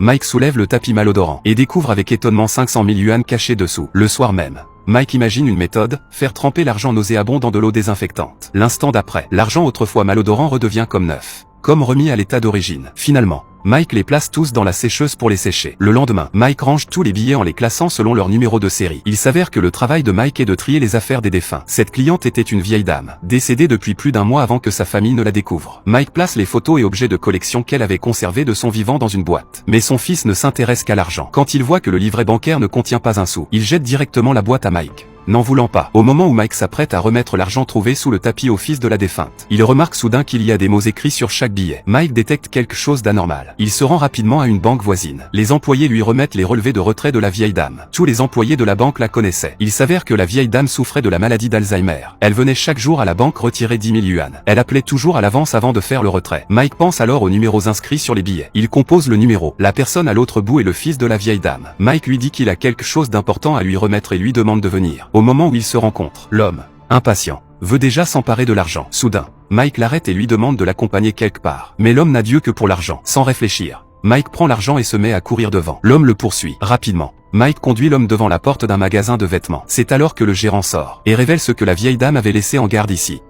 Mike soulève le tapis malodorant et découvre avec étonnement 500 000 yuan cachés dessous. Le soir même, Mike imagine une méthode, faire tremper l'argent nauséabond dans de l'eau désinfectante. L'instant d'après, l'argent autrefois malodorant redevient comme neuf, comme remis à l'état d'origine. Finalement, Mike les place tous dans la sécheuse pour les sécher. Le lendemain, Mike range tous les billets en les classant selon leur numéro de série. Il s'avère que le travail de Mike est de trier les affaires des défunts. Cette cliente était une vieille dame, décédée depuis plus d'un mois avant que sa famille ne la découvre. Mike place les photos et objets de collection qu'elle avait conservés de son vivant dans une boîte. Mais son fils ne s'intéresse qu'à l'argent. Quand il voit que le livret bancaire ne contient pas un sou, il jette directement la boîte à Mike, n'en voulant pas. Au moment où Mike s'apprête à remettre l'argent trouvé sous le tapis au fils de la défunte, il remarque soudain qu'il y a des mots écrits sur chaque billet. Mike détecte quelque chose d'anormal. Il se rend rapidement à une banque voisine. Les employés lui remettent les relevés de retrait de la vieille dame. Tous les employés de la banque la connaissaient. Il s'avère que la vieille dame souffrait de la maladie d'Alzheimer. Elle venait chaque jour à la banque retirer 10 000 yuan. Elle appelait toujours à l'avance avant de faire le retrait. Mike pense alors aux numéros inscrits sur les billets. Il compose le numéro. La personne à l'autre bout est le fils de la vieille dame. Mike lui dit qu'il a quelque chose d'important à lui remettre et lui demande de venir. Au moment où il se rencontre, l'homme, impatient, veut déjà s'emparer de l'argent. Soudain, Mike l'arrête et lui demande de l'accompagner quelque part. Mais l'homme n'a d'yeux que pour l'argent. Sans réfléchir, Mike prend l'argent et se met à courir devant. L'homme le poursuit. Rapidement, Mike conduit l'homme devant la porte d'un magasin de vêtements. C'est alors que le gérant sort et révèle ce que la vieille dame avait laissé en garde ici.